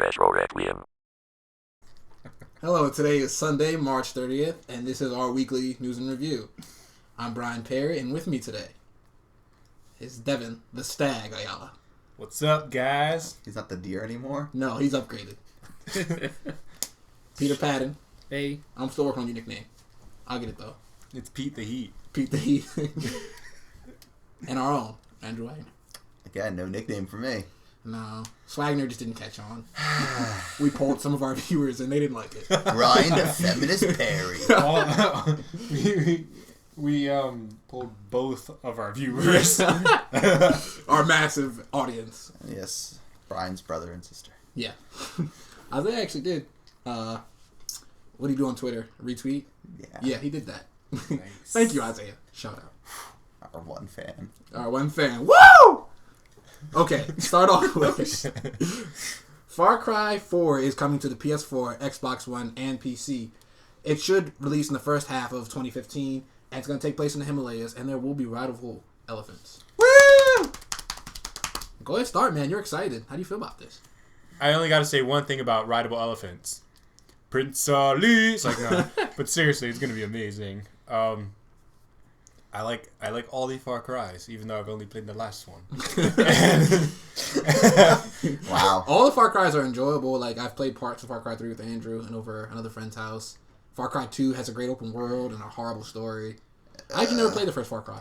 Retro Requiem. Hello, today is Sunday, March 30th, and this is our weekly news and review. I'm Brian Perry, and with me today is Devin, the Stag Ayala. What's up, guys? He's not the deer anymore? No, he's upgraded. Peter Patton. Hey. I'm still working on your nickname. I'll get it, though. It's Pete the Heat. Pete the Heat. And our own, Andrew Wagner. Again, no nickname for me. No, Swagner just didn't catch on. We polled some of our viewers, and they didn't like it. Brian the Feminist Perry. we pulled both of our viewers. Our massive audience. Yes, Brian's brother and sister. Yeah. Isaiah actually did. What do you do on Twitter? Retweet? Yeah, he did that. Nice. Thank you, Isaiah. Shout out. Our one fan. Our one fan. Woo! Okay, start off with Far Cry 4 is coming to the PS4, Xbox One, and PC. It should release in the first half of 2015, and it's going to take place in the Himalayas, and there will be rideable elephants. Woo! Go ahead, start, man. You're excited. How do you feel about this? I only got to say one thing about rideable elephants. Prince Ali. It's like, no. But seriously, it's going to be amazing. I like all the Far Cries, even though I've only played the last one. Wow. All the Far Cries are enjoyable. Like, I've played parts of Far Cry 3 with Andrew and over another friend's house. Far Cry 2 has a great open world and a horrible story. I actually never played the first Far Cry.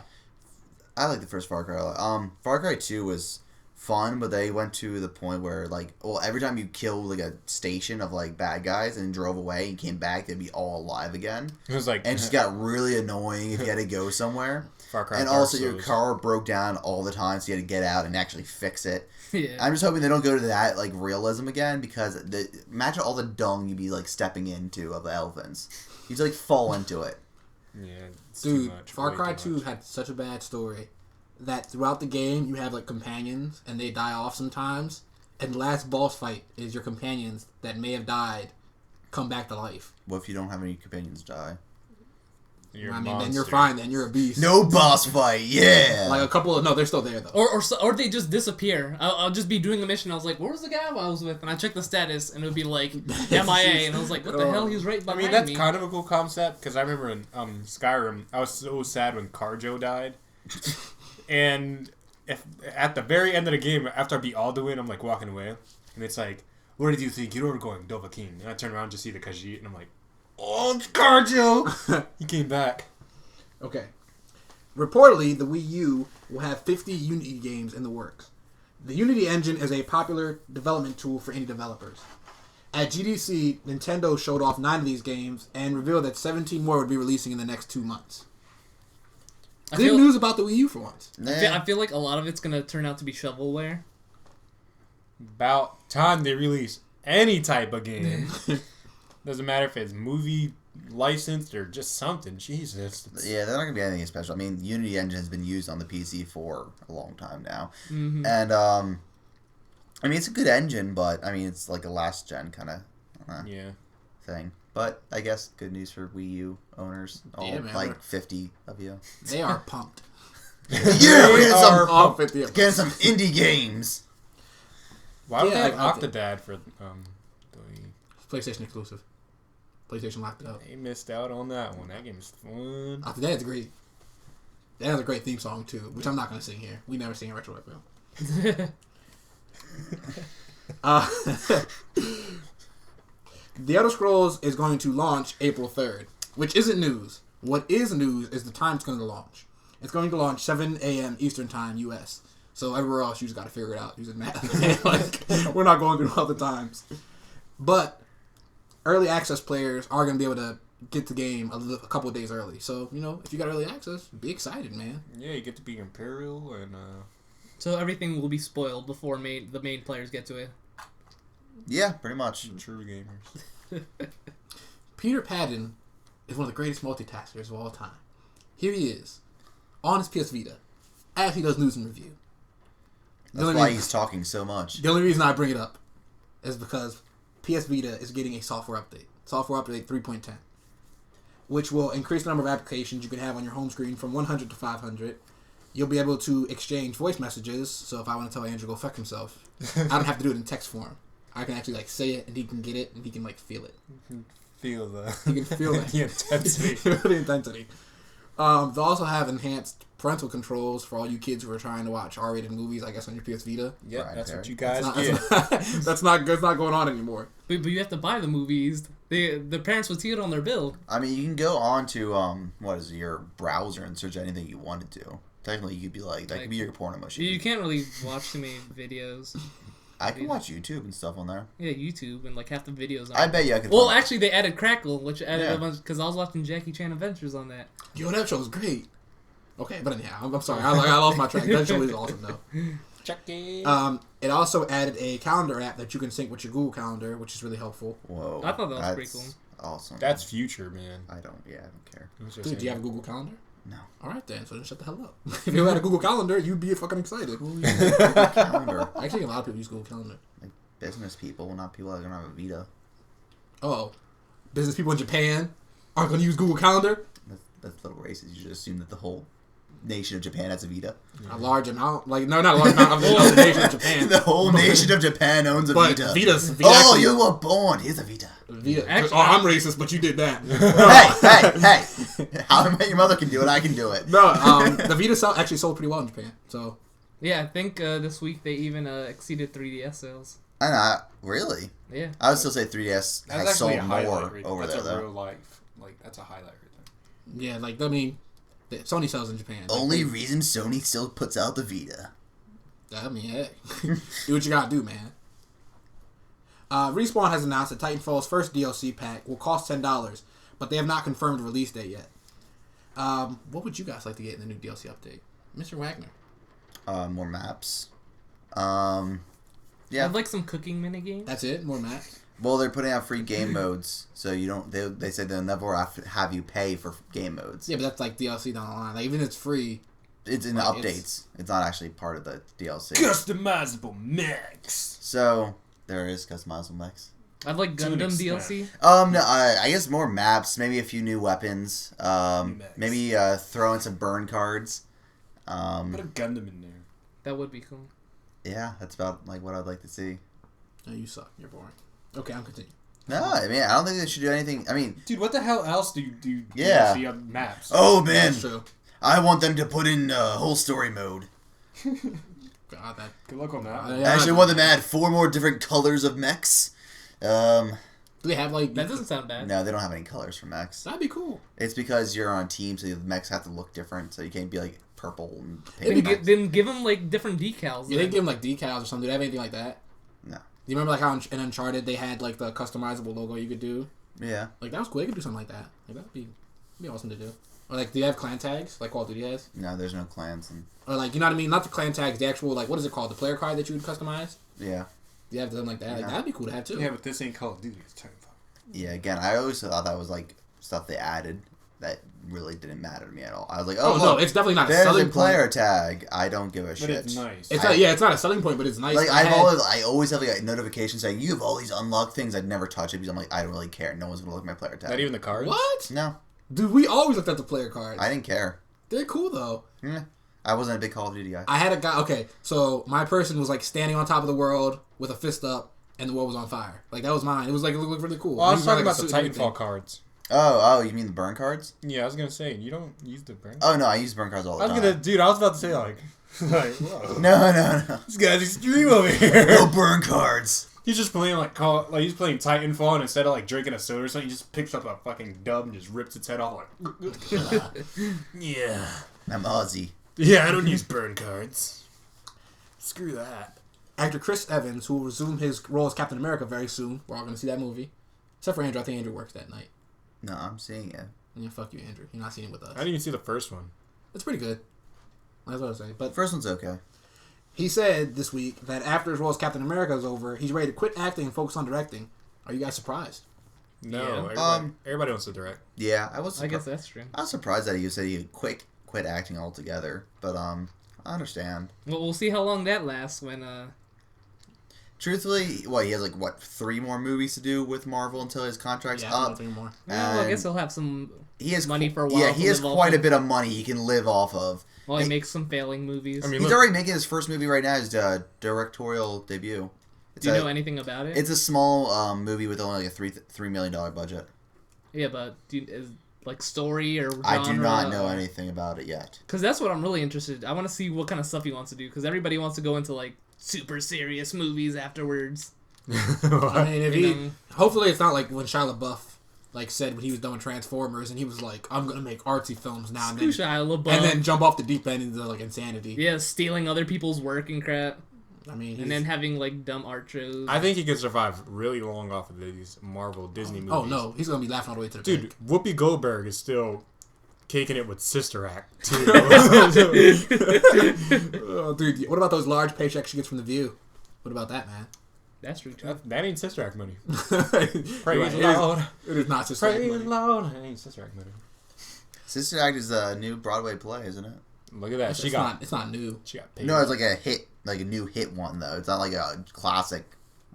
I like the first Far Cry. Far Cry 2 was fun, but they went to the point where, like, well, every time you killed, like, a station of, like, bad guys and drove away and came back, they'd be all alive again. It was like... And it just got really annoying if you had to go somewhere. Far Cry and Dark also your Souls. car broke down all the time, so you had to get out and actually fix it. Yeah. I'm just hoping they don't go to that, like, realism again, because imagine all the dung you'd be, like, stepping into of the elephants. You'd, like, fall into it. Yeah, it's Dude, too much. Far way Cry too 2 much. had such a bad story that throughout the game you have, like, companions, and they die off sometimes. And the last boss fight is your companions that may have died come back to life. What if you don't have any companions die? You're a I mean, then monster. you're fine. Then you're a beast. No boss fight, yeah! Like, a couple of... No, they're still there, though. Or they just disappear. I'll just be doing the mission. I was like, where was the guy I was with? And I checked the status, and it would be like MIA. And I was like, what the hell? He was right I behind mean, that's me. kind of a cool concept, because I remember in Skyrim, I was so sad when Carjo died. And at the very end of the game, after I beat Alduin, I'm like walking away, and it's like, where did you think you were going, Dovahkiin? And I turn around to see the Khajiit, and I'm like, oh, it's Carjo! He came back. Okay. Reportedly, the Wii U will have 50 Unity games in the works. The Unity engine is a popular development tool for indie developers. At GDC, Nintendo showed off 9 of these games and revealed that 17 more would be releasing in the next 2 months. Good news about the Wii U for once. I feel like a lot of it's going to turn out to be shovelware. About time they release any type of game. Doesn't matter if it's movie licensed or just something. Jesus. Yeah, they're not going to be anything special. I mean, Unity engine has been used on the PC for a long time now. Mm-hmm. And, I mean, it's a good engine, but, I mean, it's like a last-gen kind of Yeah. thing. But, I guess, good news for Wii U owners. All, Yeah, man, like, 50 of you. They are pumped. Yeah, we're getting some, All 50 of them. getting some indie games. Why would Yeah, they have I think- Octodad for the PlayStation exclusive. PlayStation locked it up. They missed out on that one. That game is fun. After that, it's great. That has a great theme song, too, which I'm not going to sing here. We never sing in Retro Requiem. The Elder Scrolls is going to launch April 3rd, which isn't news. What is news is the time it's going to launch. It's going to launch 7 a.m. Eastern Time, U.S. So everywhere else, you just got to figure it out using math. Like, we're not going through all the times. But early access players are going to be able to get the game a couple of days early. So, you know, if you got early access, be excited, man. Yeah, you get to be Imperial and So everything will be spoiled before the main players get to it. Yeah, pretty much. true gamers. Peter Patton is one of the greatest multitaskers of all time. Here he is, on his PS Vita, as he does news and review. That's why he's talking so much. The only reason I bring it up is because PS Vita is getting a software update. Software update 3.10. Which will increase the number of applications you can have on your home screen from 100 to 500. You'll be able to exchange voice messages, so if I want to tell Andrew to go fuck himself, I don't have to do it in text form. I can actually like say it, and he can get it, and he can like feel it. Feel the He can feel it. the intensity. The intensity. They'll also have enhanced parental controls for all you kids who are trying to watch R-rated movies. I guess on your PS Vita. Yeah, Brian that's Perry. what you guys That's get. not, that's not good. It's not going on anymore. But you have to buy the movies. The parents would see it on their bill. I mean, you can go on to what is it, your browser and search anything you wanted to. Technically, you could be like that could be your porno machine. You can't really watch too many videos. I can watch YouTube and stuff on there. Yeah, YouTube and like half the videos. On I bet you I could. Well, find- actually, they added Crackle, which added Yeah. a bunch because I was watching Jackie Chan Adventures on that. Yo, that show's great. Okay, but anyhow, I'm sorry. I lost my track. That show is awesome though. Chucky. It also added a calendar app that you can sync with your Google Calendar, which is really helpful. Whoa, I thought that was that's pretty cool. Awesome. That's future, man. I don't care. Dude, do you have a Google Calendar? No. All right then, so then shut the hell up. If you had a Google Calendar, you'd be fucking excited. Google Calendar. Actually, a lot of people use Google Calendar. Business people, not people that don't have a Vita. Oh, business people in Japan aren't going to use Google Calendar? That's a little racist. You should assume that the whole nation of Japan has a Vita. A large amount? Like, no, not a large amount of the nation of Japan. The whole nation of Japan owns a But Vita. Vita Oh, actually- you were born. Here's a Vita. Vita. Actually, oh, I'm racist, but you did that. hey! How I Met Your Mother can do it, I can do it. No, the Vita actually sold pretty well in Japan. So Yeah, I think this week they even exceeded 3DS sales. I know, really? Yeah. I would still say 3DS That's has sold actually a highlight more right over That's there, a though. real life. Like, that's a highlight right there. yeah, like I mean, Sony sells in Japan. Like, Only reason Sony still puts out the Vita. I mean, hey, do what you gotta do, man. Respawn has announced that Titanfall's first DLC pack will cost $10, but they have not confirmed a release date yet. What would you guys like to get in the new DLC update, Mr. Wagner? More maps. Yeah. I'd like some cooking minigame. That's it. More maps. Well, they're putting out free game modes, so you don't. They said they'll never have you pay for game modes. Yeah, but that's like DLC down the line. Like, even if it's free. It's in the Like, updates. It's not actually part of the DLC. Customizable mix. So there is customizable mix. I'd like To an Gundam extent. DLC. No, I guess more maps, maybe a few new weapons. Maybe throw in some burn cards. Put a Gundam in there. That would be cool. Yeah, that's about like what I'd like to see. No, you suck. You're boring. Okay, I'm continuing. No, I mean I don't think they should do anything. I mean, Dude, what the hell else do you Yeah. see on maps? oh man, That's true. I want them to put in whole story mode. God, that. Good luck on that. Yeah. I actually want them to add 4 more different colors of mechs. Do they have like? That doesn't sound bad. No, they don't have any colors for mechs. That'd be cool. It's because you're on teams, so the mechs have to look different, so you can't be like purple and It'd pink. be Then give them like different decals. Yeah, they then. give them like decals or something. Do they have anything like that? No. Do you remember like how in Uncharted they had like the customizable logo you could do? Yeah. Like that was cool. They could do something like that. Like that'd be awesome to do. Or like, do you have clan tags like Call of Duty has? No, there's no clans and Or like, you know what I mean? Not the clan tags, the actual like, what is it called? The player card that you would customize. yeah. Do you have something like that? Like Yeah. that'd be cool to have too. Yeah, but this ain't Call of Duty. It's Titanfall. Yeah, again, I always thought that was like stuff they added that really didn't matter to me at all. I was like, Oh oh, no, look, it's definitely not a there's selling a player point. tag. I don't give a But shit. it's nice. It's not, yeah, it's not a selling point, but it's nice. Like I had- I always have like a notification saying you have all these unlocked things. I'd never touch it because I'm like I don't really care. No one's gonna look at my player tag. Not even the cards? What? No, Dude, we always looked at the player cards. I didn't care. They're cool though. Yeah. I wasn't a big Call of Duty guy. I had a guy. Okay, so my person was like standing on top of the world with a fist up, and the world was on fire. Like that was mine. It was like it looked really cool. Well, I was He was talking wearing, about like, the a suit and Titanfall everything. cards. Oh, you mean the burn cards? Yeah, I was gonna say, you don't use the burn. Oh no, I use burn cards all the I was time. gonna, dude. I was about to say like, whoa. No. This guy's extreme over here. No burn cards. He's just playing like he's playing Titanfall, and instead of like drinking a soda or something, he just picks up a fucking dub and just rips its head off. Like, yeah, I'm Aussie. yeah. I don't use burn cards. Screw that. Actor Chris Evans, who will resume his role as Captain America very soon. We're all going to see that movie. Except for Andrew. I think Andrew works that night. No, I'm seeing it. Yeah, fuck you, Andrew. You're not seeing it with us. I didn't even see the first one. It's pretty good. That's what I was saying. But First one's okay. he said this week that after his role as Captain America is over, he's ready to quit acting and focus on directing. Are you guys surprised? No, Yeah. everybody wants to direct. Yeah, I was. I guess that's true. I was surprised that he said he'd quit acting altogether, but I understand. Well, we'll see how long that lasts when Truthfully, he has 3 more movies to do with Marvel until his contract's Yeah, up. 3 more. well, I And guess he'll have some He has money for a while. Yeah, to he has live off quite a of bit of money he can live off of. while he Hey, makes some failing movies. I mean, He's look, already making his first movie right now. His directorial debut. Do you know anything about it? It's a small movie with only like a $3 million budget. Yeah, but is like story or genre? I do not know anything about it yet. Because that's what I'm really interested in. I want to see what kind of stuff he wants to do. Because everybody wants to go into like super serious movies afterwards. I mean, if You he, know. hopefully it's not like when Shia LaBeouf like said when he was done with Transformers and he was like, I'm gonna make artsy films now and Screw then, Shia LaBeouf. and then jump off the deep end into like insanity. Yeah, stealing other people's work and crap. I mean, And then having like dumb art shows. I think he could survive really long off of these Marvel Disney movies. oh no, he's gonna be laughing all the way to the Dude, bank. Whoopi Goldberg is still caking it with Sister Act too. Oh, dude, what about those large paychecks she gets from The View? What about that, man? That's true too. that ain't Sister Act money. Praise Praise Lord. It is not just Praise money. Lord. That ain't Sister Act money. Sister Act is a new Broadway play, isn't it? Look at that. It's, She it's got not. It's not new. she got paid. No, it's like a hit, like a new hit one though. It's not like a classic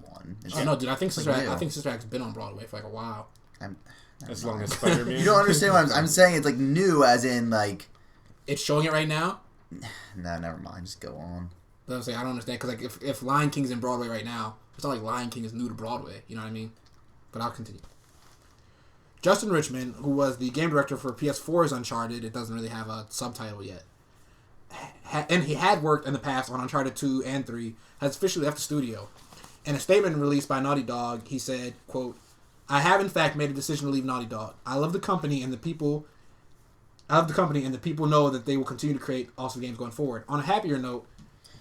one. It's Oh no, dude. I think Sister like Act. new. I think Sister Act's been on Broadway for like a while. as long as Spider-Man. You don't understand what I'm saying. It's like new, as in like. It's showing it right now. Nah, never mind. Just go on. But I'm saying I don't understand because like if Lion King's in Broadway right now, it's not like Lion King is new to Broadway. You know what I mean? But I'll continue. Justin Richmond, who was the game director for PS4's Uncharted, it doesn't really have a subtitle yet, and he had worked in the past on Uncharted 2 and 3, has officially left the studio. In a statement released by Naughty Dog, he said, quote, I have in fact made a decision to leave Naughty Dog. I love the company and the people know that they will continue to create awesome games going forward. On a happier note,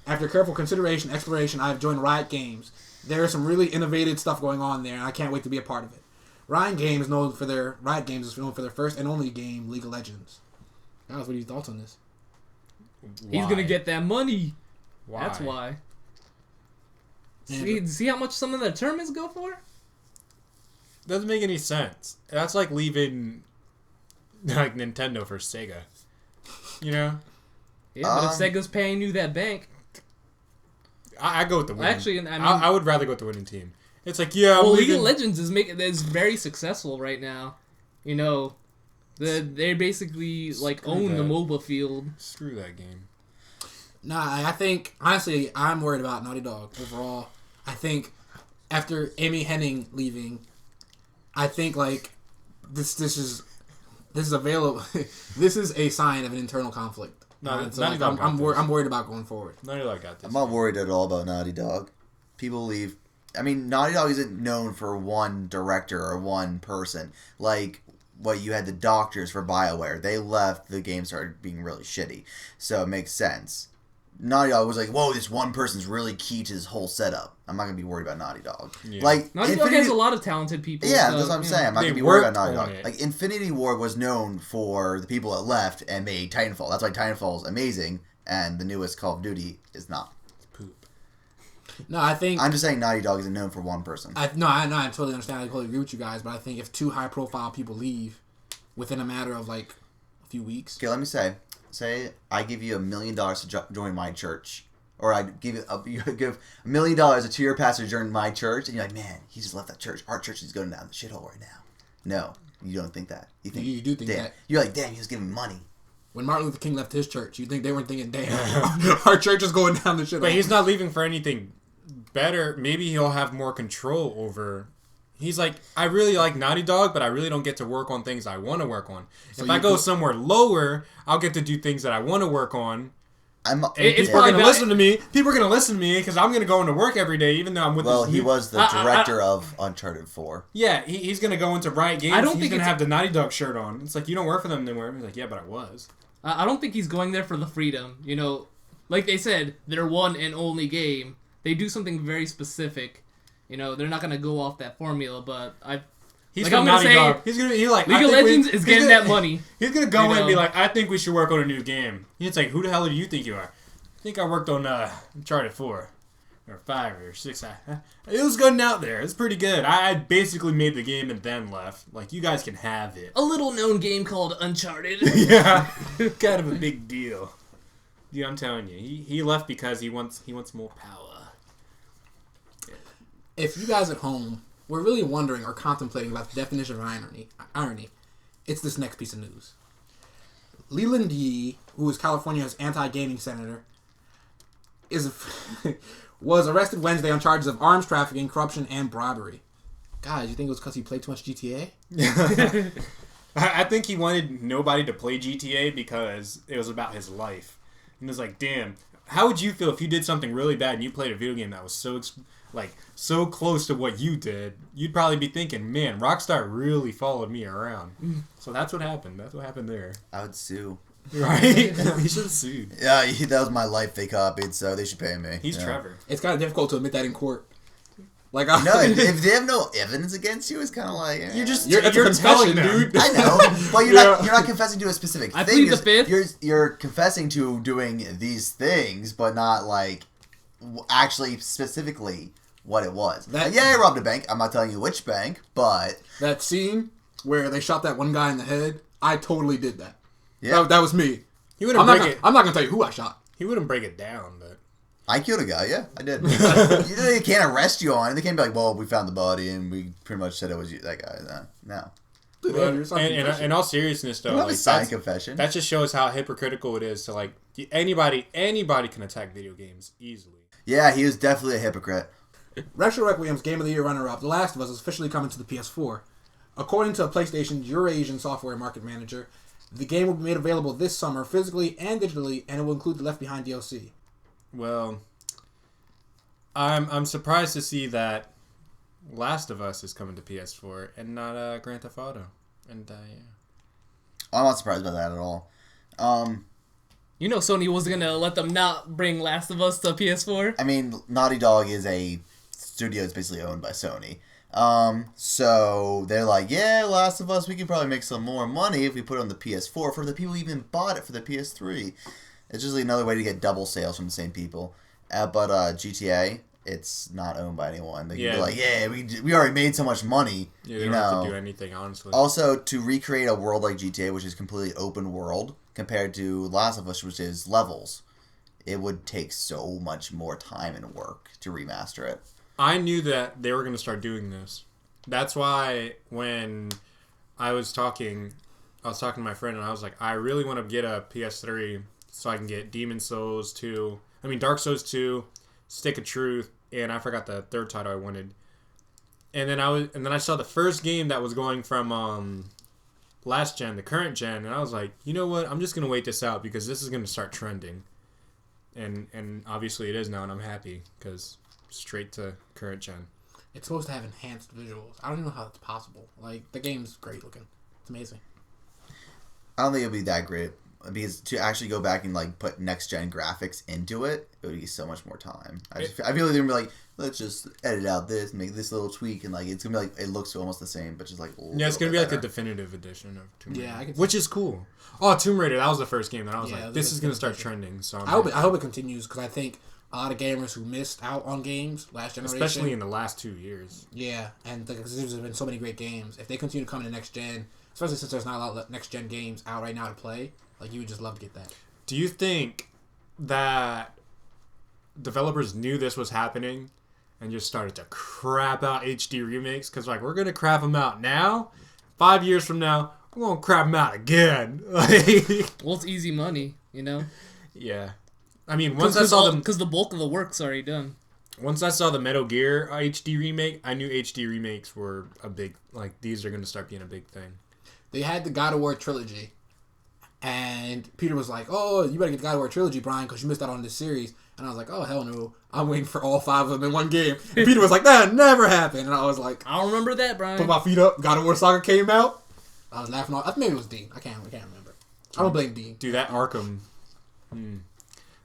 after careful consideration and exploration, I have joined Riot Games. There is some really innovative stuff going on there, and I can't wait to be a part of it. Riot Games is known for their first and only game, League of Legends. Guys, what are your thoughts on this? He's Why? gonna get that money. Why? That's why. And- See how much some of the tournaments go for? Doesn't make any sense. That's like leaving like Nintendo for Sega. You know? Yeah, but if Sega's paying you that bank, I go with the winning. Actually, I mean- I would rather go with the winning team. It's like, yeah, well, I'm League of leaving. Legends is very successful right now. You know, they basically like Screw own the that. MOBA field. Screw that game. Nah, I think, honestly, I'm worried about Naughty Dog overall. I think after Amy Hennig leaving, I think, like, this is available. This is a sign of an internal conflict. No, And so, Naughty like, Dog got this. I'm worried about going forward. Naughty Dog got this. I'm not worried at all about Naughty Dog. People leave. I mean, Naughty Dog isn't known for one director or one person. Like, what you had the doctors for BioWare. They left, the game started being really shitty. So it makes sense. Naughty Dog was like, whoa, this one person's really key to this whole setup. I'm not going to be worried about Naughty Dog. Yeah. Like, Naughty Dog has a lot of talented people. Yeah, so, that's what I'm you saying. know. I'm not They going to be worried about worked Naughty on Dog. it. Like, Infinity Ward was known for the people that left and made Titanfall. That's why Titanfall's amazing, and the newest Call of Duty is not. Poop. No, I think... I'm just saying Naughty Dog isn't known for one person. I totally understand. I totally agree with you guys, but I think if two high-profile people leave within a matter of, like, a few weeks... Okay, let me say I give you $1 million to join my church. Or I give you give $1 million to your pastor to join my church, and you're like, man, he just left that church. Our church is going down the shithole right now. No, you don't think that. You think You do think damn. that. You're like, damn, he was giving money. When Martin Luther King left his church, you think they weren't thinking, damn, our church is going down the shit. But he's not leaving for anything better. Maybe he'll have more control over. He's like, I really like Naughty Dog, but I really don't get to work on things I want to work on. So if I you go go- somewhere lower, I'll get to do things that I want to work on. I'm. And It's people are probably going to not- listen to me. People are going to listen to me because I'm going to go into work every day, even though I'm with Well, this he new- was the director of Uncharted 4. Yeah, he's going to go into Riot Games. I don't he's think going to it's- have the Naughty Dog shirt on. It's like, you don't work for them anymore. He's like, yeah, but I was. I don't think he's going there for the freedom. You know, like they said, their one and only game. They do something very specific. You know, they're not gonna go off that formula. But He's Like, from I'm gonna Naughty say, Dog. He's going to be like, League I of think Legends is he's getting gonna- that money. He's going to go You in and be know? like, I think we should work on a new game. It's like, who the hell do you think you are? I think I worked on Uncharted 4 or 5 or 6. It was good out there. It's pretty good. I basically made the game and then left. Like, you guys can have it. A little known game called Uncharted. Yeah, kind of a big deal. Dude, I'm telling you, he left because he wants more power. If you guys at home were really wondering or contemplating about the definition of irony, it's this next piece of news. Leland Yee, who is California's anti-gaming senator, was arrested Wednesday on charges of arms trafficking, corruption, and bribery. Guys, you think it was because he played too much GTA? I think he wanted nobody to play GTA because it was about his life. And it was like, damn, how would you feel if you did something really bad and you played a video game that was so close to what you did? You'd probably be thinking, man, Rockstar really followed me around. So that's what happened. That's what happened there. I would sue. Right? He should have sued. Yeah, that was my life they copied, so they should pay me. He's Trevor. It's kind of difficult to admit that in court. Like, No, if they have no evidence against you, it's kind of like you're telling them, dude. I know, but you're not confessing to a specific thing. I plead the fifth. You're confessing to doing these things, but not like actually specifically what it was. I robbed a bank. I'm not telling you which bank, but that scene where they shot that one guy in the head, I totally did that. Yeah, that was me. I'm not gonna tell you who I shot. He wouldn't break it down, but I killed a guy. Yeah, I did. They can't arrest you on it. They can't be like, well, we found the body and we pretty much said it was you, that guy. No. In all seriousness, though, Like, signed confession. That just shows how hypocritical it is to like anybody can attack video games easily. Yeah, he was definitely a hypocrite. Retro Requiem's Game of the Year runner-up, The Last of Us, is officially coming to the PS4. According to PlayStation's Eurasian software market manager, the game will be made available this summer physically and digitally, and it will include the Left Behind DLC. Well, I'm surprised to see that Last of Us is coming to PS4 and not Grand Theft Auto. And yeah. I'm not surprised by that at all. You know Sony wasn't going to let them not bring Last of Us to PS4. I mean, Naughty Dog is a studio that's basically owned by Sony. So they're like, yeah, Last of Us, we can probably make some more money if we put it on the PS4 for the people who even bought it for the PS3. It's just another way to get double sales from the same people. But GTA, it's not owned by anyone. They can be like, yeah, we already made so much money. Yeah, they don't have to do anything, honestly. Also, to recreate a world like GTA, which is completely open world, compared to Last of Us, which is levels, it would take so much more time and work to remaster it. I knew that they were going to start doing this. That's why when I was talking to my friend, and I was like, I really want to get a PS3 so I can get Dark Souls 2, Stick of Truth, and I forgot the third title I wanted. And then I saw the first game that was going from last gen to current gen, and I was like, you know what? I'm just going to wait this out because this is going to start trending. And obviously it is now, and I'm happy because straight to current gen. It's supposed to have enhanced visuals. I don't even know how that's possible. Like, the game's great looking. It's amazing. I don't think it'll be that great because to actually go back and like put next gen graphics into it, it would be so much more time. I feel like they're gonna be like, let's just edit out this, make this little tweak, and like it's gonna be like it looks almost the same, but just like it's gonna be like a definitive edition of Tomb Raider. Yeah, which is cool. Oh, Tomb Raider, that was the first game that I was like, this is gonna start trending. So I hope it continues because I think a lot of gamers who missed out on games last generation, especially in the last 2 years. Yeah, and because there's been so many great games. If they continue to come into next gen, especially since there's not a lot of next gen games out right now to play, like you would just love to get that. Do you think that developers knew this was happening and just started to crap out HD remakes? Because like we're gonna crap them out now. 5 years from now, we're gonna crap them out again. Well, it's easy money, you know. Yeah. I mean, once I saw them, because the bulk of the work's already done. Once I saw the Metal Gear HD remake, I knew HD remakes were a big, like, these are going to start being a big thing. They had the God of War trilogy, and Peter was like, "Oh, you better get the God of War trilogy, Brian, because you missed out on this series." And I was like, "Oh, hell no, I'm waiting for all 5 of them in one game." And Peter was like, "That never happened," and I was like, "I don't remember that, Brian." Put my feet up. God of War Saga came out. I was laughing. I think maybe it was Dean. I can't remember. I don't blame Dean. Dude, that Arkham.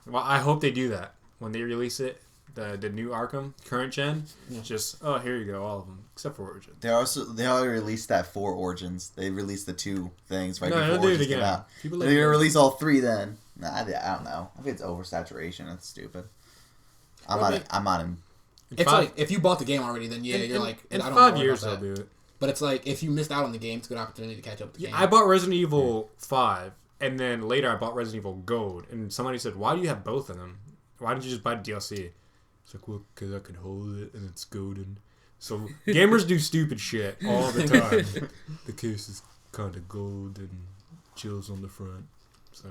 Well, I hope they do that when they release it. The new Arkham current gen, just here you go, all of them except for Origins. They already released that for Origins. They released the 2 things before Origins came out. They're gonna release all 3 then. Nah, I don't know. I think it's oversaturation. That's stupid. I'm not in. It's like if you bought the game already, then you're like in 5 years they'll do it. But it's like if you missed out on the game, it's a good opportunity to catch up with the game. I bought Resident Evil 5. And then later I bought Resident Evil Gold. And somebody said, why do you have both of them? Why didn't you just buy the DLC? It's like, well, because I can hold it and it's golden. So gamers do stupid shit all the time. The case is kind of gold and chills on the front. So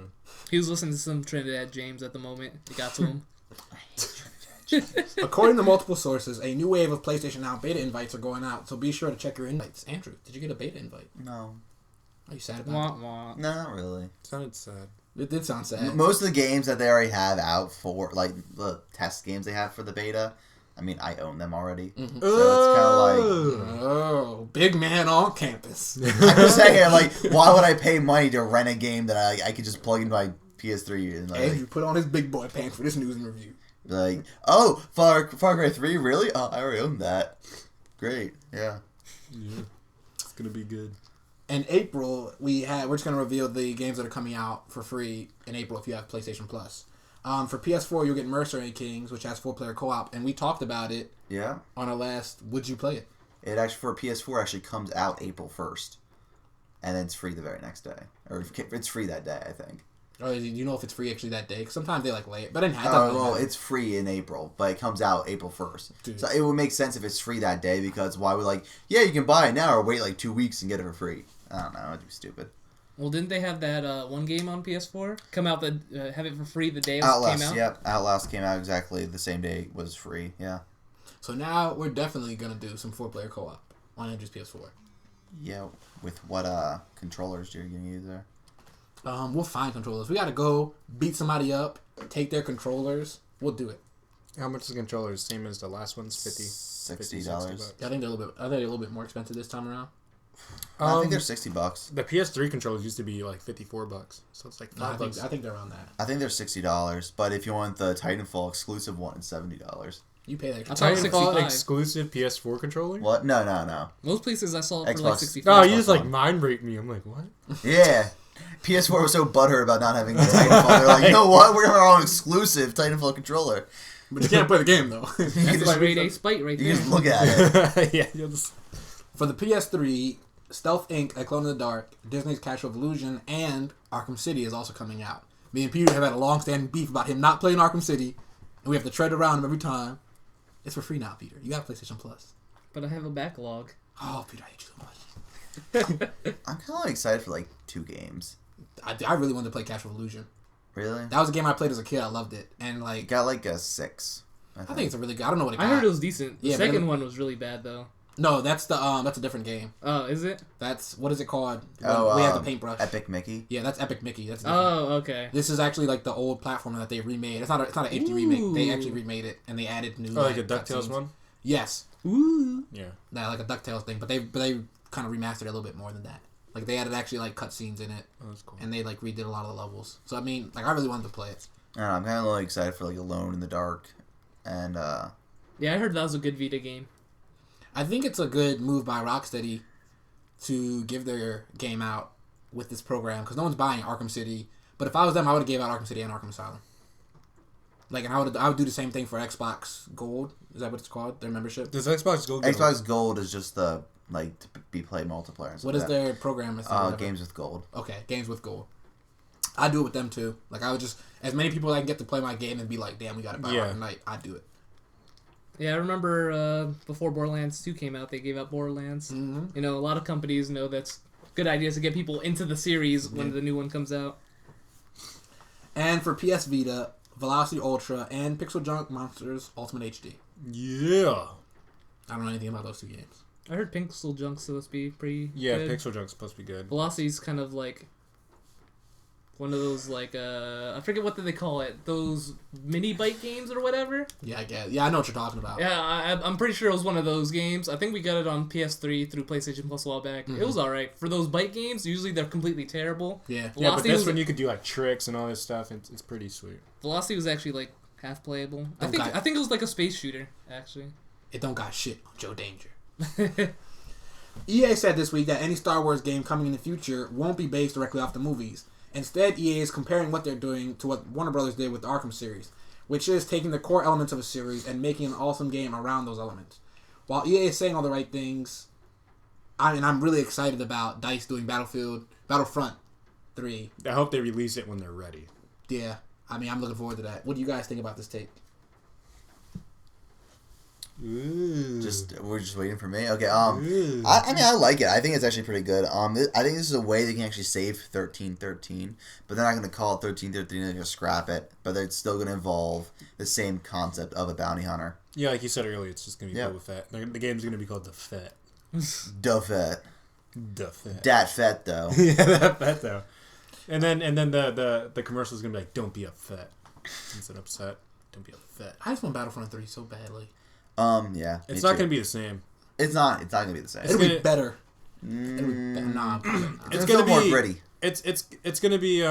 he was listening to some Trinidad James at the moment. It got to him. According to multiple sources, a new wave of PlayStation Now beta invites are going out, so be sure to check your invites. Andrew, did you get a beta invite? No. Are you sad about Wah, wah. No, not really. Sounded sad. it? It did sound sad. Most of the games that they already have out for, like, the test games they have for the beta, I mean, I own them already. So it's kind of like... Oh, big man on campus. I'm just saying, like, why would I pay money to rent a game that I could just plug into my PS3 and, like... Andrew put on his big boy pants for this news and review. Like, oh, Far Cry 3, really? Oh, I already own that. Great, yeah. Yeah. It's gonna be good. In April, we're just gonna reveal the games that are coming out for free in April if you have PlayStation Plus. For PS4, you'll get Mercenary Kings, which has 4-player co-op, and we talked about it Yeah. on our last Would You Play It? It actually, for PS4, actually comes out April 1st. And then it's free the very next day. Or it's free that day, I think. Or do you know if it's free actually that day? Because sometimes they lay it, but it doesn't Oh, really well, matter. it's free in April, but it comes out April 1st. Dude. So it would make sense if it's free that day, because why would, like, yeah, you can buy it now or wait, like, 2 weeks and get it for free. I don't know, it'd be stupid. Well, didn't they have that one game on PS4 come out have it for free the day it Outlast, came out? yep. Outlast came out exactly the same day it was free, yeah. So now we're definitely gonna do some 4-player co-op on Andrew's PS4. Yeah, with what controllers you're going to use there? We'll find controllers. We gotta go beat somebody up, take their controllers. We'll do it. How much is the controller? Same as the last one's? 50 $60. $60. I think they're a little bit more expensive this time around. I think they're $60. The PS3 controllers used to be like $54, so it's like No, I $5. think they're around that. I think they're $60, but if you want the Titanfall exclusive one, it's $70. You pay that. I thought it was Titanfall 65. exclusive PS4 controller? What? No. Most places I saw it for Xbox. like 65. Oh, Xbox you just like One. mind rape me. I'm like, what? Yeah. PS4 was so butthurt about not having the Titanfall. They're like, you know what? We're gonna have our own exclusive Titanfall controller. But you can't play the game though. That's just- like grade A spite right You there. just look at it. Yeah, you'll just... For the PS3, Stealth Inc., A Clone in the Dark, Disney's Cash Evolution, and Arkham City is also coming out. Me and Peter have had a long-standing beef about him not playing Arkham City, and we have to tread around him every time. It's for free now, Peter. You got PlayStation Plus. But I have a backlog. Oh, Peter, I hate you so much. I'm kind of excited for like 2 games. I really wanted to play Cash Evolution. Really? That was a game I played as a kid. I loved it, and It like got like a 6. I think it's a really good. I don't know what it got. I heard it was decent. The Yeah, but second it- one was really bad though. No, that's a different game. Oh, is it? That's what is it called? Oh, we have the paintbrush. Epic Mickey. Yeah, that's Epic Mickey. That's different. Oh, okay. This is actually like the old platform that they remade. It's not an HD remake. They actually remade it and they added new. Oh, like a cutscenes. DuckTales one? Yes, Ooh. Yeah. like a DuckTales thing, but they kind of remastered it a little bit more than that. Like they added actually like cutscenes in it, Oh, that's cool. and they like redid a lot of the levels. So I mean, like I really wanted to play it. I don't know, I'm kind of like excited for like Alone in the Dark, and Yeah, I heard that was a good Vita game. I think it's a good move by Rocksteady to give their game out with this program because no one's buying Arkham City. But if I was them, I would have gave out Arkham City and Arkham Asylum. Like, and I would do the same thing for Xbox Gold. Is that what it's called? Their membership. Does Xbox Gold get Xbox Gold is just the like to be play multiplayer. And stuff What is like that. their program? Games with Gold. Okay, games with gold. I do it with them too. Like I would just as many people as I can get to play my game and be like, damn, we got to buy Yeah. Arkham Knight. I do it. Yeah, I remember before Borderlands 2 came out, they gave out Borderlands. Mm-hmm. You know, a lot of companies know that's good ideas to get people into the series when the new one comes out. And for PS Vita, Velocity Ultra and Pixel Junk Monsters Ultimate HD. Yeah. I don't know anything about those two games. I heard Pixel Junk's supposed to be pretty Yeah, good. Pixel Junk's supposed to be good. Velocity's kind of like one of those like I forget what they call it, those mini bike games or whatever. Yeah, I guess. Yeah, I know what you're talking about. Yeah, I'm pretty sure it was one of those games. I think we got it on PS3 through PlayStation Plus a while back. It was alright. For those bike games, usually they're completely terrible. Yeah. Yeah, but Velocity this was, one you could do like tricks and all this stuff. It's pretty sweet. Velocity was actually like half playable. I Okay. think it was like a space shooter actually. It don't got shit on Joe Danger. EA said this week that any Star Wars game coming in the future won't be based directly off the movies. Instead, EA is comparing what they're doing to what Warner Brothers did with the Arkham series, which is taking the core elements of a series and making an awesome game around those elements. While EA is saying all the right things, I'm really excited about DICE doing Battlefront 3. I hope they release it when they're ready. Yeah, I'm looking forward to that. What do you guys think about this take? We're just waiting for me. Okay. I mean, I like it. I think it's actually pretty good. I think this is a way they can actually save 1313, but they're not going to call it 1313. They're going to scrap it, but it's still going to involve the same concept of a bounty hunter. Yeah, like you said earlier, it's just gonna be Boba Fett. The game's gonna be called The Fett. Da Fett. The Fett. Dat Fett though. Yeah, that Fett though. And then the commercial is gonna be like, "Don't be upset." Instead of upset, don't be upset. I just want Battlefront 3 so badly. Yeah. It's not gonna be the same. It's not gonna be the same. It'll be gonna- better. It'll be nah, It's It's gonna more be gritty. It's gonna be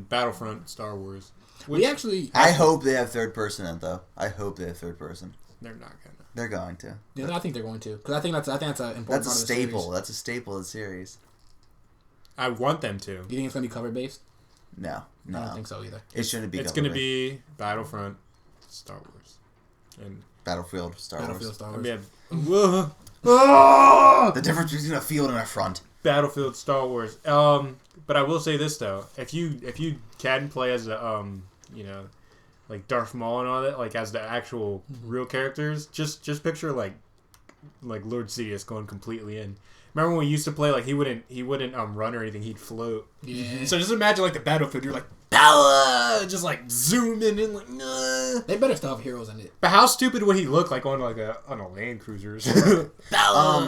Battlefront Star Wars. we actually. I hope they have third person in it though. I hope they have third person. They're not gonna. They're going to. Yeah, I think they're going to because I think that's an important That's a part of the staple. series. That's a staple of the series. I want them to. Do you think it's gonna be cover based? No. I don't think so either. It shouldn't be. It's gonna be Battlefront Star Wars and Battlefield Star Battlefield Wars. Star I Wars. mean, The difference between a field and a front. Battlefield Star Wars. But I will say this though: if you can play as a like Darth Maul and all that, like as the actual real characters, just picture like Lord Sidious going completely in. Remember when we used to play like he wouldn't run or anything, he'd float. Yeah. So just imagine like the battlefield, you're like power, just like zooming in like. Nah. They better still have heroes in it. But how stupid would he look like on a Land Cruiser? Or something? I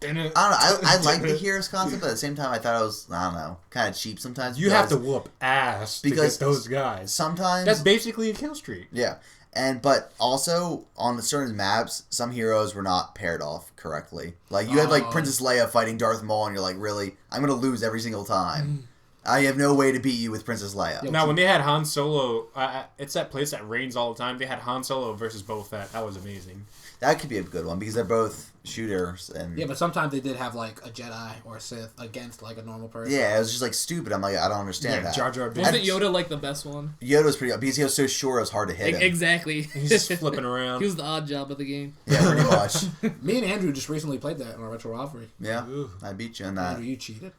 don't know. I like the heroes concept, but at the same time, I thought it was, I don't know, kind of cheap sometimes. You have to whoop ass to because get those guys. Sometimes That's basically a kill streak. yeah, but also on the certain maps, some heroes were not paired off correctly. Like you had like Princess Leia fighting Darth Maul, and you're like, really, I'm gonna lose every single time. I have no way to beat you with Princess Leia. Now, when they had Han Solo, it's that place that rains all the time. They had Han Solo versus Boba Fett. That was amazing. That could be a good one because they're both shooters and Yeah, but sometimes they did have like a Jedi or a Sith against like a normal person. yeah, it was just like stupid. I'm like, I don't understand that. Jar Jar Wasn't Binks. Yoda like the best one? Yoda was pretty because he was so short, it was hard to hit him. Exactly. He's just flipping around. He was the odd job of the game. Yeah, pretty much. Me and Andrew just recently played that on our retro rivalry. Yeah, Ooh. I beat you in that. Andrew, you cheated.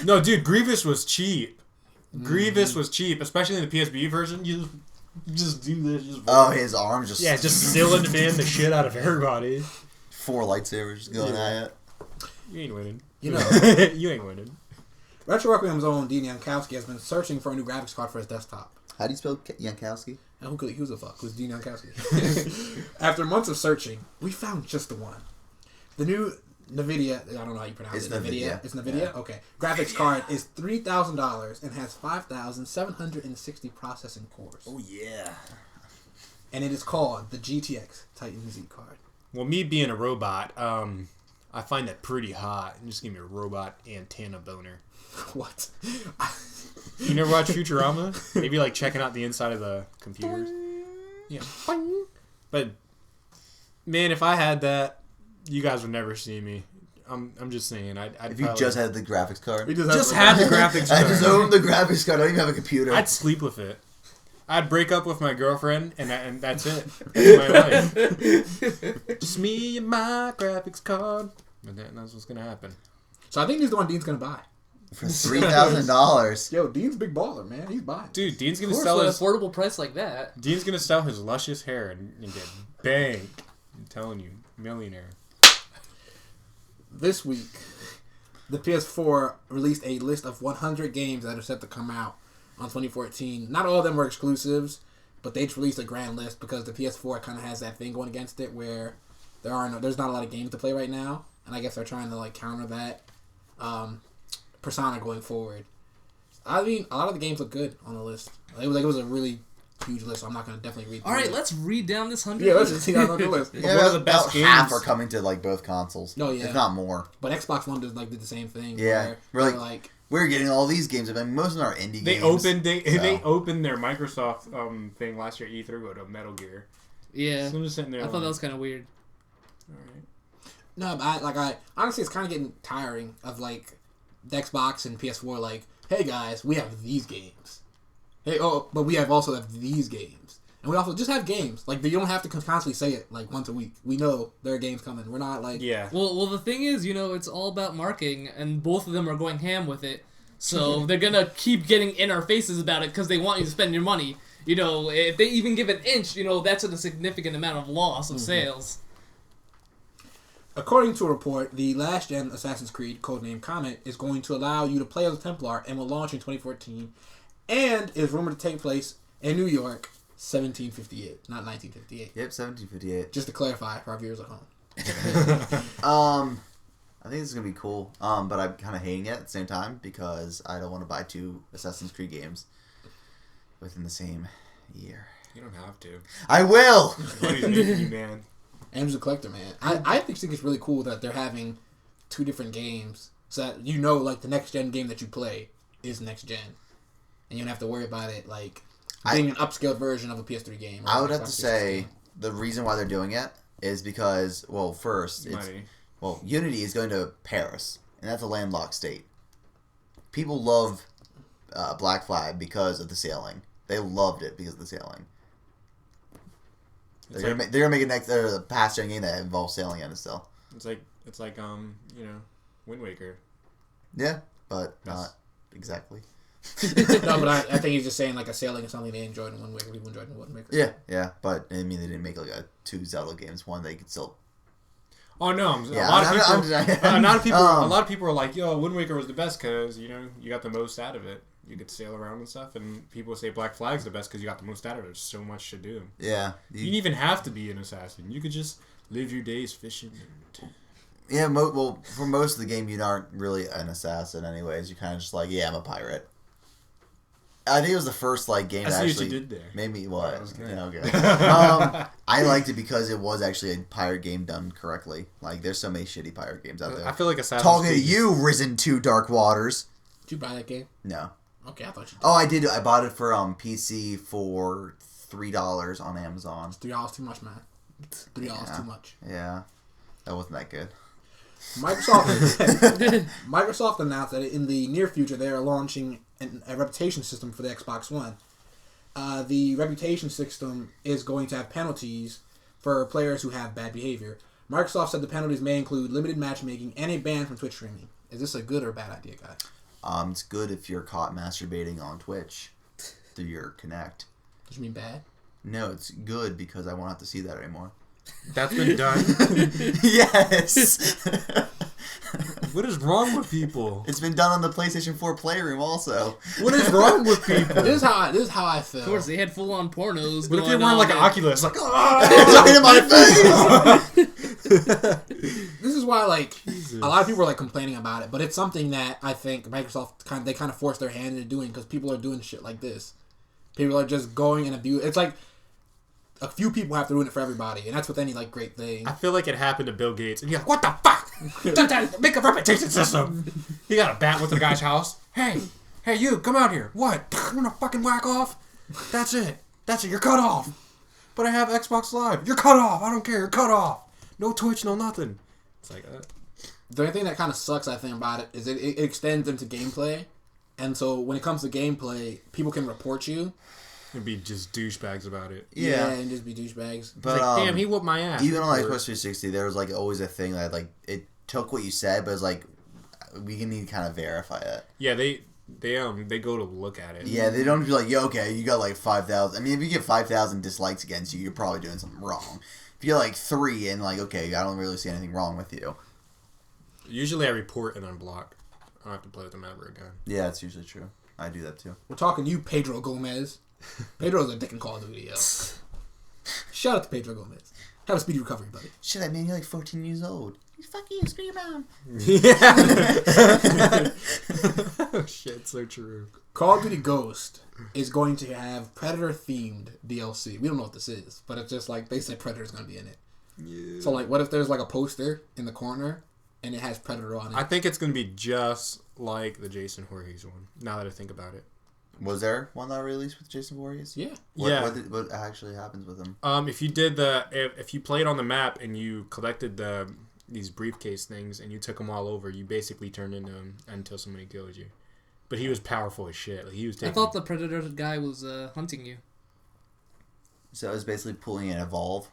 No, dude, Grievous was cheap. Grievous was cheap, especially in the PSP version. You just do this. Just Oh, his arms just just cylinder man the shit out of everybody. 4 lightsabers going at it. You ain't winning. You know, You ain't winning. Retro Requiem's own Dean Yankowski has been searching for a new graphics card for his desktop. How do you spell Yankowski? And who gives a fuck? Who's Dean Yankowski? After months of searching, we found just the one. The new NVIDIA, I don't know how you pronounce It's it. NVIDIA. It's NVIDIA? Yeah. Okay. Graphics card is $3,000 and has 5,760 processing cores. Oh yeah. And it is called the GTX Titan Z card. Well, me being a robot, I find that pretty hot. Just give me a robot antenna boner. What? You never watch Futurama? Maybe like checking out the inside of the computers. Yeah. But man, if I had that, you guys would never see me. I'm just saying. I'd If you probably, just had the graphics card. We just had the graphics I card. just own the graphics card. I don't even have a computer. I'd sleep with it. I'd break up with my girlfriend, and that's it. That's my life. Just me and my graphics card. And that's what's gonna happen. So I think he's the one Dean's gonna buy. For $3,000. Yo, Dean's a big baller, man. He's buying. Dude, Dean's Of gonna course, sell at an his affordable price like that. Dean's gonna sell his luscious hair and get banked. I'm telling you, millionaire. This week, the PS4 released a list of 100 games that are set to come out on 2014. Not all of them were exclusives, but they just released a grand list because the PS4 kind of has that thing going against it where there's not a lot of games to play right now, and I guess they're trying to like counter that persona going forward. I mean, a lot of the games look good on the list. It was a really huge list, so I'm not gonna definitely read. All right, it. let's read down this 100. Yeah, let's just see how the list. Yeah, one of the best about half games- are coming to like both consoles. Oh, yeah. If not more. But Xbox One did the same thing. Yeah, where we're they're like- like We're getting all these games. I mean, most of them are indie They games. they opened their Microsoft thing last year E3 with a Metal Gear. Yeah, So I'm just sitting there. I thought that was kind of weird. Alright. No, but I honestly, it's kind of getting tiring of like the Xbox and PS4. Like, hey guys, we have these games. Hey, but we also have these games, and we also just have games. Like, you don't have to constantly say it like once a week. We know there are games coming. We're not like Yeah. Well, the thing is, it's all about marketing, and both of them are going ham with it. So they're gonna keep getting in our faces about it because they want you to spend your money. You know, if they even give an inch, you know, that's a significant amount of loss of sales. According to a report, the last-gen Assassin's Creed, codenamed Comet, is going to allow you to play as a Templar and will launch in 2014, and is rumored to take place in New York, 1758, not 1958. Yep, 1758. Just to clarify for our viewers at home. I think this is gonna be cool. But I'm kind of hating it at the same time because I don't want to buy 2 Assassin's Creed games within the same year. You don't have to. I will. Money's making you, man. Am's a collector, man. I think it's really cool that they're having 2 different games, so that you know, like, the next gen game that you play is next gen, and you don't have to worry about it like being an upscaled version of a PS3 game. I would have to say the reason why they're doing it is because, well, first, Unity is going to Paris, and that's a landlocked state. People love Black Flag because of the sailing. They loved it because of the sailing. They're gonna make a next the past gen game that involves sailing in it still. It's like you know, Wind Waker. Yeah, but not exactly. No, but I think he's just saying like a sailing is something they enjoyed in Wind Waker. People enjoyed in Wind Waker. Yeah, but I mean they didn't make like a 2 Zelda games. One they could still. Oh no! Yeah, a lot of people are like, "Yo, Wind Waker was the best because you know you got the most out of it. You get to sail around and stuff." And people say Black Flag's the best because you got the most out of it. There's so much to do. Yeah, you didn't even have to be an assassin. You could just live your days fishing. Yeah, well, for most of the game, you aren't really an assassin, anyways. You're kind of just like, yeah, I'm a pirate. I think it was the first like game that actually what you did there. made me That what? was good. Yeah, okay. I liked it because it was actually a pirate game done correctly. Like, there's so many shitty pirate games out there. I feel like Assassin's Talking to Creed you, Risen 2 Dark Waters. Did you buy that game? No. Okay, I thought you did. Oh, I did. I bought it for PC for $3 on Amazon. $3 too much, man. $3 too much. Yeah, that wasn't that good. Microsoft announced that in the near future they are launching a reputation system for the Xbox One. The reputation system is going to have penalties for players who have bad behavior. Microsoft said the penalties may include limited matchmaking and a ban from Twitch streaming. Is this a good or bad idea, guys? It's good if you're caught masturbating on Twitch through your Kinect. Did you mean bad? No, it's good because I won't have to see that anymore. That's been done. Yes. What is wrong with people? It's been done on the PlayStation 4 Playroom also. What is wrong with people? This is how I feel. Of course, they had full-on pornos. What if going you're wearing like on an Oculus? Like, It's right in my face. This is why like a lot of people are like complaining about it, but it's something that I think Microsoft kind of forced their hand into doing because people are doing shit like this. People are just going and abuse. It's like a few people have to ruin it for everybody, and that's with any like great thing. I feel like it happened to Bill Gates, and you're like, "What the fuck? Make a reputation system." He got a bat with the guy's house. Hey, you, come out here. What? You wanna fucking whack off? That's it. You're cut off. But I have Xbox Live. You're cut off. I don't care. You're cut off. No Twitch, no nothing. It's like, The only thing that kind of sucks, I think, about it is it extends into gameplay, and so when it comes to gameplay, people can report you. and be just douchebags about it. Yeah. And just be douchebags. But It's like, damn, he whooped my ass. even on like Xbox 360, there was like always a thing that like it took what you said, but it's like we need to kind of verify it. Yeah, they go to look at it. Yeah, they don't be like, yo, okay, you got like 5,000. I mean, if you get 5,000 dislikes against you, you're probably doing something wrong. If you get like 3 and like, okay, I don't really see anything wrong with you. Usually I report and unblock. I don't have to play with them ever again. Yeah, that's usually true. I do that too. We're talking to you, Pedro Gomez. Pedro's a dick in Call of Duty, yo. Shout out to Pedro Gomez. Have a speedy recovery, buddy. Shit, I mean, you're like 14 years old. Fuck you, screw your mom. Oh shit, so true. Call of Duty Ghost is going to have Predator-themed DLC. We don't know what this is, but it's just like they said Predator's going to be in it. Yeah. So, like, what if there's like a poster in the corner and it has Predator on it? I think it's gonna be just like the Jason Voorhees one. Now that I think about it. Was there one that released with Jason Voorhees? Yeah. What actually happens with him? If you did if you played on the map and you collected these briefcase things and you took them all over, you basically turned into him until somebody killed you. But he was powerful as shit. Like, he was. I thought the Predator guy was hunting you. So it was basically pulling an Evolve,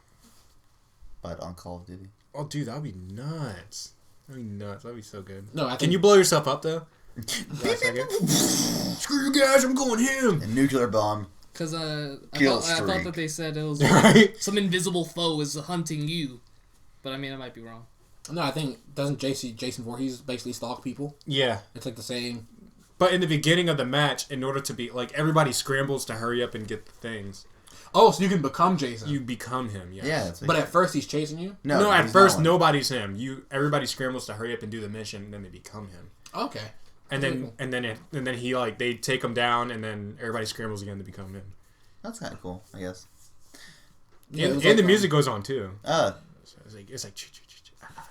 but on Call of Duty. Oh, dude, that'd be nuts. That'd be nuts. That'd be so good. No, I think... Can you blow yourself up though? Screw you guys! I'm going him. A nuclear bomb. Because I Kill thought streak. that they said it was Right? some invisible foe is hunting you. But I mean, I might be wrong. No, I think doesn't Jason Voorhees basically stalk people? Yeah. It's like the same. But in the beginning of the match, in order to be like everybody scrambles to hurry up and get the things, Oh, so you can become Jason. you become him. Yes. Yeah, that's what But he- at first he's chasing you. No, at he's first not. nobody's him. Everybody scrambles to hurry up and do the mission, and then they become him. Okay. And Okay, then cool. and then he like they take him down, and then everybody scrambles again to become him. That's kind of cool, I guess. Yeah, it and was and like, the music goes on too. Uh, So it's like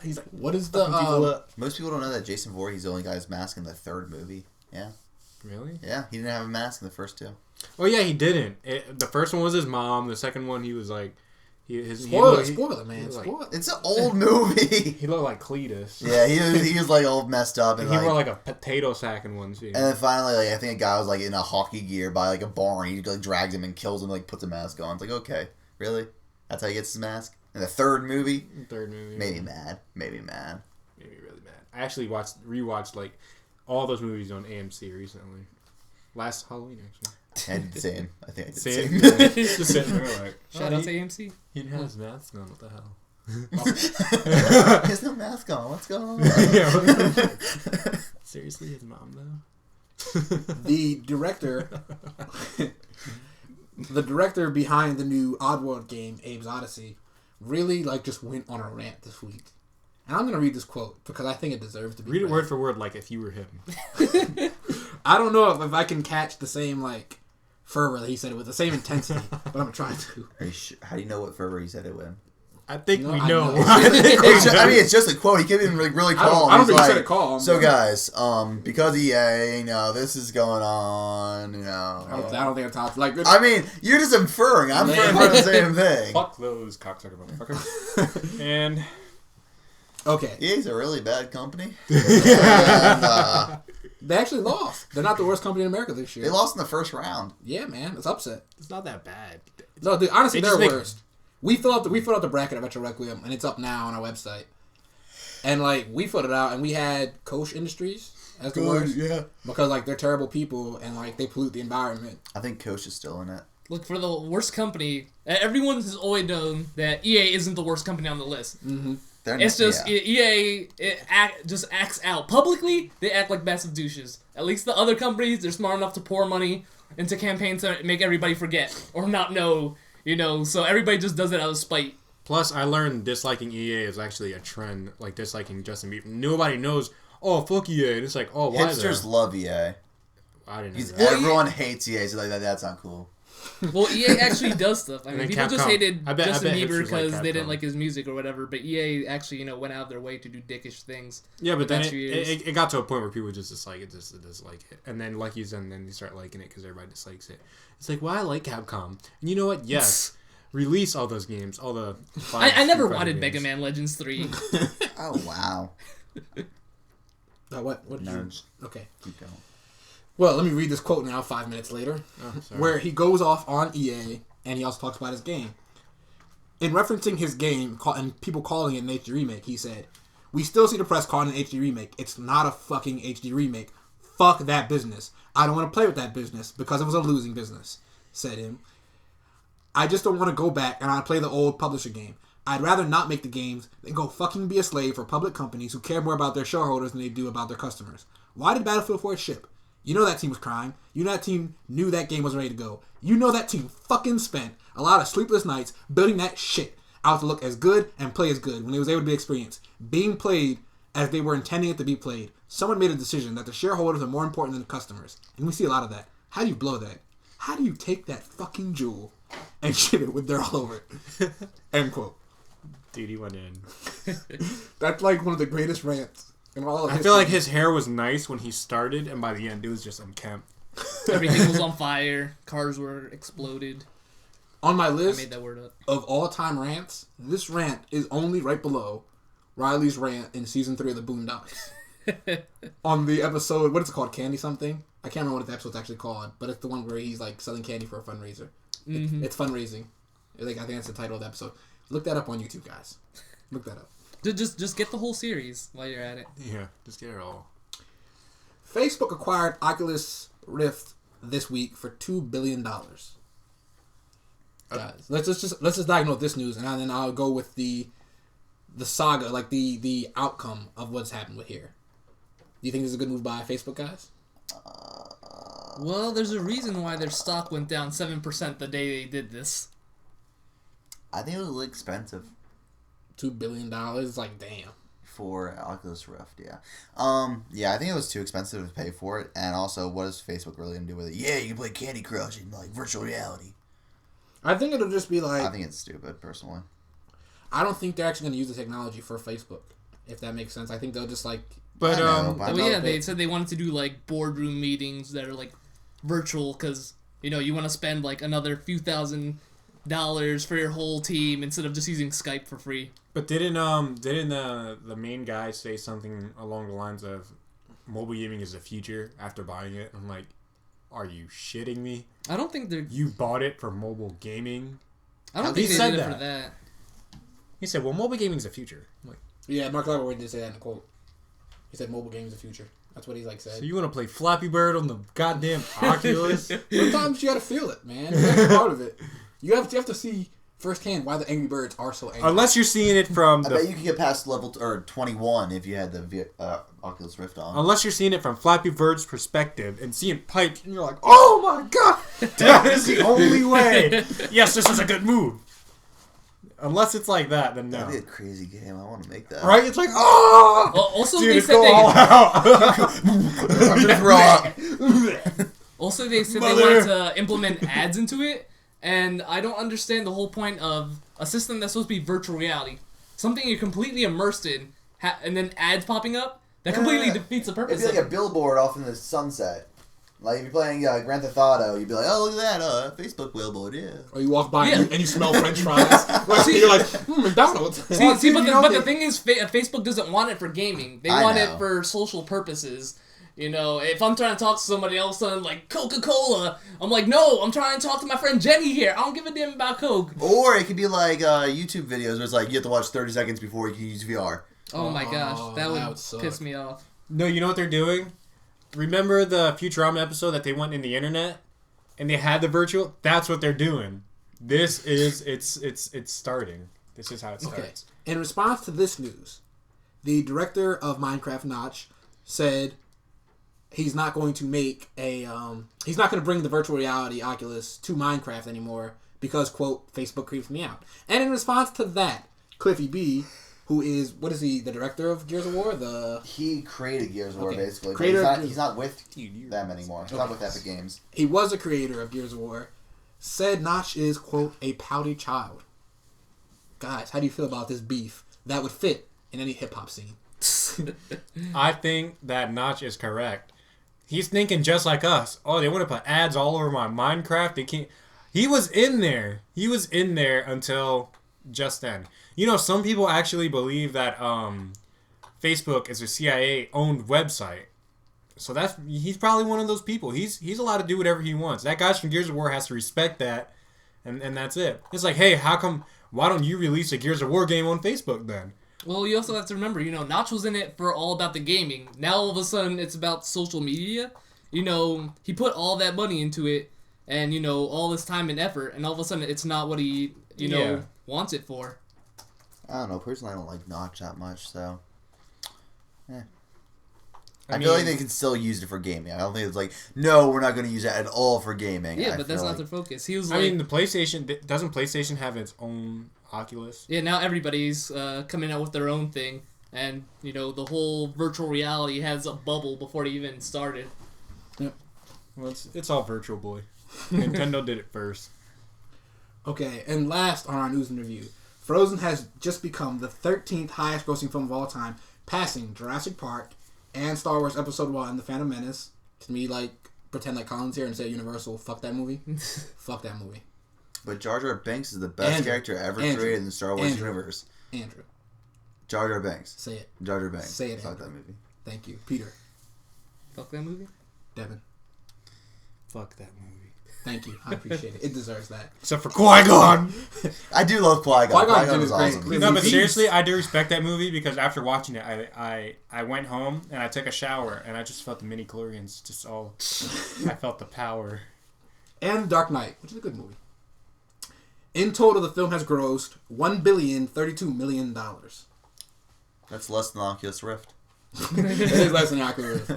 he's like What is the people up. most people don't know that Jason Voorhees is the only guy who's masked in the third movie. Yeah. Really? Yeah, he didn't have a mask in the first two. Oh yeah, he didn't. The first one was his mom. The second one he was like spoiler, man, was like- spoiler. It's an old movie. he looked like Cletus. Yeah, he was like all messed up. And And he like, wore like a potato sack in one scene. and then finally, like, I think a guy was like in a hockey gear by like a barn. He like drags him and kills him, like puts a mask on. It's like, okay, really? That's how he gets his mask? In the third movie? Third movie. Made me mad. Made me mad. Made me really mad. I actually rewatched like all those movies on AMC recently. Last Halloween, actually. I did the same. I think I did the Same. same. Just sitting there like, Shout out to AMC. he didn't have his mask on. What the hell? He has no mask on. What's going on? Yeah. Seriously, his mom though. The director, the director behind the new Oddworld game, Abe's Odyssey, really like just went on a rant this week. And I'm gonna read this quote because I think it deserves to be Read it read. word for word, like if you were him. I don't know if I can catch the same like fervor that he said it with, the same intensity, but I'm trying to. Are you sure? How do you know what fervor he said it with? I think No, we I know. know. I think we It's just, know. I mean, it's just a quote. He could even like really I don't- calm. I don't He's think he said like, it calm, So but- guys, because EA, this is going on. I don't think it's top. Like, I mean, you're just inferring. I'm Man. inferring the same thing. Fuck those cocksucker motherfuckers. And okay, EA's a really bad company. they actually lost. They're not the worst company in America this They year. lost in the first round. Yeah, man, it's upset. it's not that bad. No, dude, honestly, They they're just make- worst. We filled out the bracket of Retro Requiem, and it's up now on our website. And like we filled it out, and we had Koch Industries as the worst yeah. because like they're terrible people and like they pollute the environment. I think Coach is still in it. Look, for the worst company, everyone has always known that EA isn't the worst company on the list. They're It's just yeah. EA just acts out. Publicly, they act like massive douches. At least the other companies, they're smart enough to pour money into campaigns to make everybody forget or not know, so everybody just does it out of spite. Plus, I learned disliking EA is actually a trend, like disliking Justin Bieber. Nobody knows, oh, fuck EA. And it's like, oh, why Hipsters though? love EA. I didn't know He's- that. Everyone hates EA, so like that's not cool. Well, EA actually does stuff. I And mean, then people just Capcom. hated I bet Justin Bieber hipsters like because they didn't Capcom. like his music or whatever, but EA actually, went out of their way to do dickish things. Yeah, but then That's years. it got to a point where people just dislike it, dislike it. And then, like you said, and then you start liking it because everybody dislikes it. It's like, well, I like Capcom. And you know what? Yes. Release all those games, all the. I never Street Fighter wanted games. Mega Man Legends 3. Oh wow. What? Did you? Nerds. Okay. Keep going. Well, let me read this quote now. 5 minutes later, Oh, sorry. where he goes off on EA and he also talks about his game. In referencing his game and people calling it an HD remake, he said, "We still see the press calling it an HD remake. It's not a fucking HD remake. Fuck that business. I don't want to play with that business because it was a losing business," said him. "I just don't want to go back and I play the old publisher game. I'd rather not make the games than go fucking be a slave for public companies who care more about their shareholders than they do about their customers. Why did Battlefield 4 ship? You know that team was crying. You know that team knew that game was ready to go. You know that team fucking spent a lot of sleepless nights building that shit out to look as good and play as good when it was able to be experienced. Being played as they were intending it to be played. Someone made a decision that the shareholders are more important than the customers. And we see a lot of that. How do you blow that? How do you take that fucking jewel and ship it with dirt all over it?" End quote. Dude, he went in. That's like one of the greatest rants in all of I history. feel like his hair was nice when he started, and by the end, it was just unkempt. Everything was on fire. Cars were exploded. On my I list made that word up. of all-time rants, this rant is only right below Riley's rant in season 3 of the Boondocks. On the episode, what is it called? Candy something? I can't remember what the episode's actually called, but it's the one where he's like selling candy for a fundraiser. It's fundraising. Like, I think that's the title of the episode. Look that up on YouTube, guys. Look that up. Just get the whole series while you're at it. Yeah, just get it all. Facebook acquired Oculus Rift this week for $2 billion. Guys, let's just diagnose this news, and then I'll go with the saga, like the outcome of what's happened with here. Do you think this is a good move by Facebook, guys? Well, there's a reason why their stock went down 7% the day they did this. I think it was a little expensive $2 billion, like damn. for Oculus Rift. Yeah. Yeah, I think it was too expensive to pay for it, and also, what is Facebook really gonna do with it? Yeah, you can play Candy Crush in like virtual reality. I think it'll just be like I think it's stupid, personally. I don't think they're actually going to use the technology for Facebook, if that makes sense. I think they'll just like. But I know, but- Well, yeah, develop they it. said they wanted to do like boardroom meetings that are like virtual because you want to spend like another few $1,000s for your whole team instead of just using Skype for free. But didn't the main guy say something along the lines of mobile gaming is the future after buying it? I'm like, are you shitting me? I don't think they're. You bought it for mobile gaming? I don't He think they said did it that. for that. He said, well, mobile gaming is the future. I'm like, Yeah, Mark Zuckerberg did say that in a quote. He said mobile games the future. That's what he like so said. you want to play Flappy Bird on the goddamn Oculus? Sometimes you gotta feel it, man. That's part of it. You have to see firsthand why the Angry Birds are so angry. Unless you're seeing it from I the bet you could get past level or 21 if you had the Oculus Rift on. Unless you're seeing it from Flappy Bird's perspective and seeing Pike, and you're like, oh my god, that is the only way. Yes, this is a good move. Unless it's like that, then no. That'd be a crazy game. I want to make that. Right? It's like, oh! Well, also Dude, they it's said go all they out. I'm gonna throw up. also they said Mother. they wanted to implement ads into it, and I don't understand the whole point of a system that's supposed to be virtual reality, something you're completely immersed in, and then ads popping up. That completely defeats the It'd purpose. be like of a billboard off in the sunset. Like if you're playing Grand Theft Auto, you'd be like, "Oh, look at that Facebook billboard, yeah." Or you walk by Yeah. and you smell French fries. Like, you're like, McDonald's. See, Well, but, dude, the, you know but they- the thing is, Facebook doesn't want it for gaming. They I want know. it for social purposes. If I'm trying to talk to somebody else on like Coca-Cola, I'm like, no, I'm trying to talk to my friend Jenny here. I don't give a damn about Coke. Or it could be like YouTube videos where it's like you have to watch 30 seconds before you can use VR. Oh my gosh, that that would would suck. piss me off. No, you know what they're doing? Remember the Futurama episode that they went in the internet? And they had the virtual? That's what they're doing. This is, it's starting. This is how it Okay. starts. In response to this news, the director of Minecraft, Notch, said he's not going to make he's not going to bring the virtual reality Oculus to Minecraft anymore because, quote, Facebook creeps me out. And in response to that, Cliffy B, who is, what is he, the director of Gears of War? He created Gears of War Okay. basically. But Creator- he's not with them anymore. He's not with Epic Games. He was a creator of Gears of War, said Notch is, quote, a pouty child. Guys, how do you feel about this beef that would fit in any hip-hop scene? I think that Notch is correct. He's thinking just like us. Oh, they want to put ads all over my Minecraft. They can't. He was in there. He was in there until just then. You know, some people actually believe that Facebook is a CIA-owned website. So he's probably one of those people. He's allowed to do whatever he wants. That guy from Gears of War has to respect that, and that's it. It's like, hey, why don't you release a Gears of War game on Facebook then? Well, you also have to remember, Notch was in it for all about the gaming. Now all of a sudden it's about social media. He put all that money into it, and all this time and effort, and all of a sudden it's not what he Yeah. wants it for. I don't know. Personally, I don't like Notch that much, so. I I feel like mean- they can still use it for gaming. I don't think it's like, no, we're not going to use it at all for gaming. Yeah, I but that's feel not like- their focus. He was I like, mean, the PlayStation doesn't PlayStation have its own Oculus? yeah, now everybody's coming out with their own thing, and the whole virtual reality has a bubble before it even started. Well, it's all virtual, boy. Nintendo did it first. Okay, and last on our news and review, Frozen has just become the 13th highest grossing film of all time, passing Jurassic Park and Star Wars Episode 1, The Phantom Menace. To me, pretend like Colin's here and say Universal, fuck that movie. Fuck that movie. But Jar Jar Binks is the best Andrew. character ever Andrew. created in the Star Wars Andrew. universe. Andrew, Jar Jar Binks. say it. Jar Jar Binks. Say it, Fuck Andrew. that movie. Thank you. Peter, Fuck that movie. Devin, Fuck that movie. thank you. I appreciate it. It deserves that. Except for Qui-Gon! I do love Qui-Gon. Qui-Gon Qui-Gon did was it great. awesome. Cliff- No, but Beast. seriously, I do respect that movie because after watching it, I went home and I took a shower and I just felt the midi-chlorians just all... I felt the power. And Dark Knight, which is a good movie. In total, the film has grossed $1,032,000,000. That's less than Oculus Rift. It is less than accurate.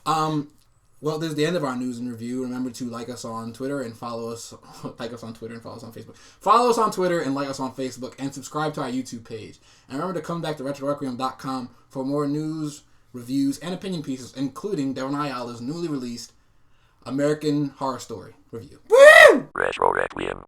Well, this is the end of our news and review. Remember to like us on Twitter and follow us. Like us on Twitter and follow us on Facebook. Follow us on Twitter and like us on Facebook. And subscribe to our YouTube page. And remember to come back to RetroRequiem.com for more news, reviews, and opinion pieces, including Devon Ayala's newly released American Horror Story review. Woo! Retro Requiem.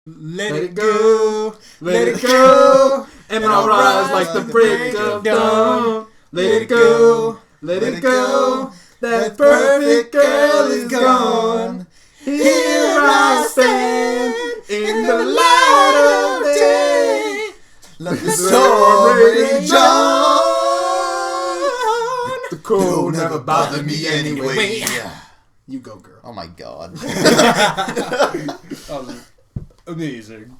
Let Let it it go, let it go, and I'll rise like the break of dawn. Let it go, let it go, that perfect girl is gone. Here I stand in the light of day. Let the storm rage on. The cold never bothered me anyway. Wait. You go, girl. Oh my god. Amazing.